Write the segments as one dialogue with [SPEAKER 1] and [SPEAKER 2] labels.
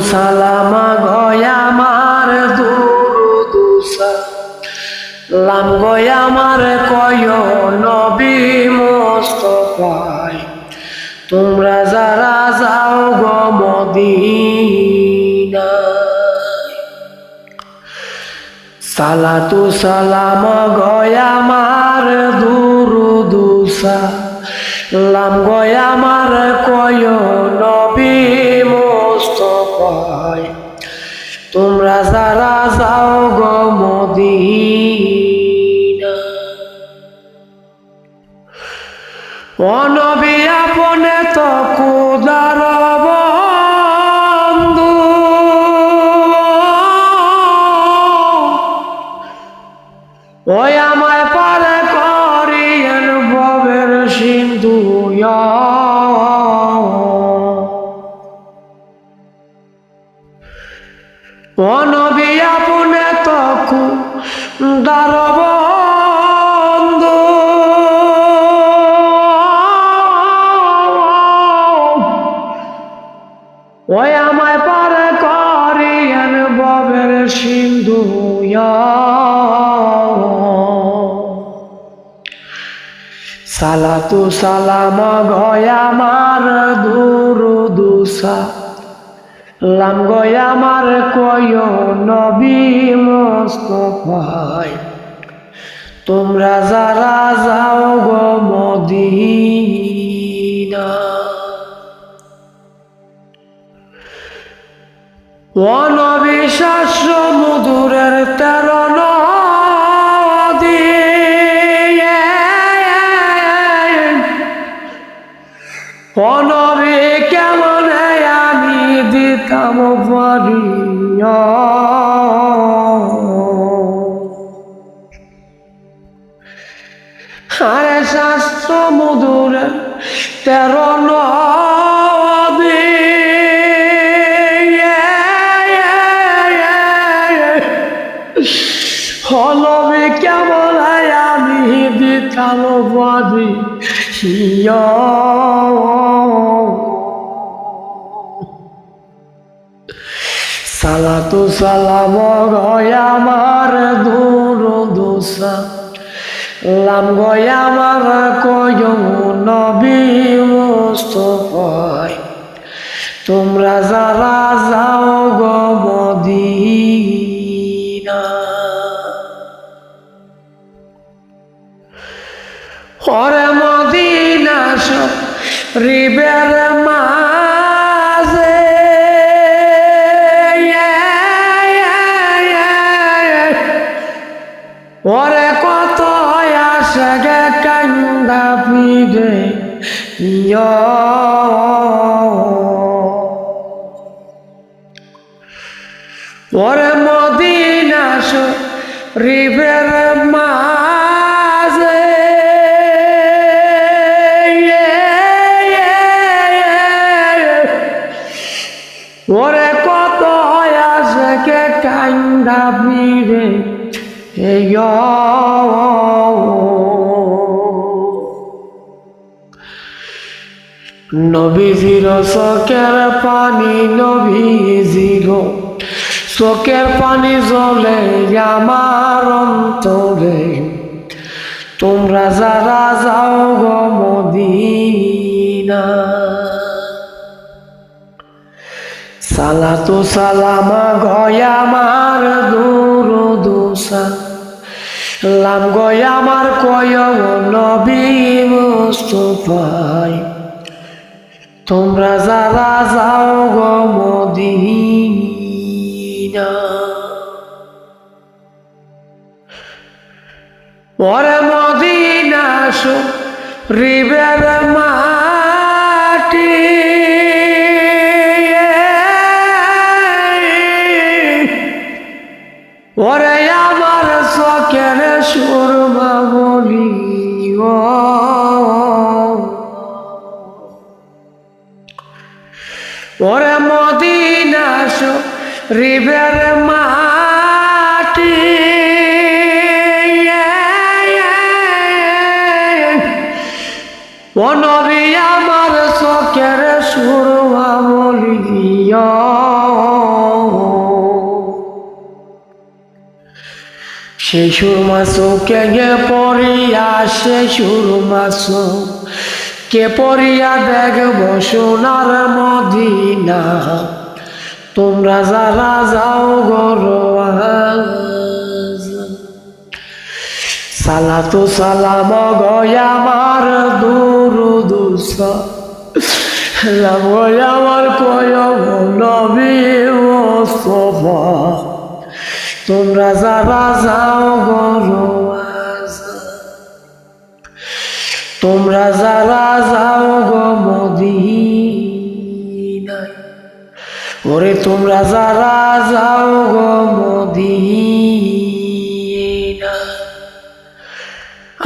[SPEAKER 1] সালাম গয় আমার দুরুদ সালাম গয় আমার কয় নবী মুস্তাফায় তোমরা যারা যাও গো মদিনায় সালাতু সালাম গয় আমার দুরুদ সালাম গয় আমার কয় নবী মুস্তাফায় তোমরা যারা যাও গো মদিনায় ও নবী আপনে তো খুদার বন্ধু ওই আমায় পারে করিয়েন ভবের সিন্ধু ও নবী আপনে তো খুদার বন্ধু ওই আমায় পারে করিয়েন ভবের সিন্ধু সালাতু সালাম গয় আমার দুরুদ সালাম গয় আমার কয় নবী মুস্তাফায় তোমরা যারা যাও গো মদিনা ও নবী সমুদ্রের 13 নদী ও নবী কেমন আমি দিতাম পারি আরে সমুদ্রের 13 নদী নবী কেমন আমি দিতাম পারি সালাতু সালাম গয় আমার দুরুদ সালাম গয় আমার কয় নবী মুস্তাফায় তোমরা যারা যাও গো মদিনা ওরে মদিনা শরীফের মাঝে ওরে কত আসে গে কান্দা ফিরে ওরে মদিনা শরীফের মাঝে ওরে কত আসে গে কান্দা ফিরে নবীজির চোখের পানি নবীজির চোখের পানি জ্বলে আমার অন্তরে তোমরা যারা যাও গো মদিনা সালাতু সালাম গয় আমার দুরুদ সালাম গয় আমার কয় নবী মুস্তাফায় তোমরা যারা যাও গো মদিনা ওরে মদিনা শরীফের মাটি ওরে আমার চোখের সুরমা বলি ওরে মদিনা শরীফের মাটি ও নবী আমার চোখের সুরমা বলি সেই সুরমা চোখে গে পড়িয়া সে সুরমা চোখ কে পড়িয়া দেখব সোনার মদিনা। তোমরা যারা যাও গরওয়াজ সালাতু সালাম গয় আমার দুরুদ সালাম গয় আমার কয়ম নবী মুস্তাফা। তোমরা যারা যাও গরওয়াজ তোমরা যারা যাও গো মদিনায় ওরে তোমরা যারা যাও গো মদিনা।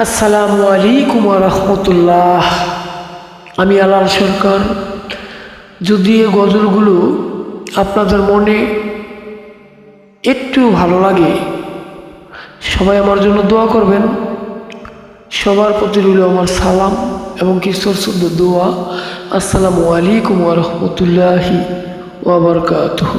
[SPEAKER 1] আসসালামু আলাইকুম ওয়া রাহমাতুল্লাহ। আমি আলাল সরকার। যদি এই গজলগুলো আপনাদের মনে একটু ভালো লাগে সবাই আমার জন্য দোয়া করবেন। সবার প্রতি রইল আমার সালাম এবং কিশোর শুদ্ধ দোয়া। আসসালামু আলাইকুম ওয়া রাহমাতুল্লাহি ওয়া বারাকাতুহু।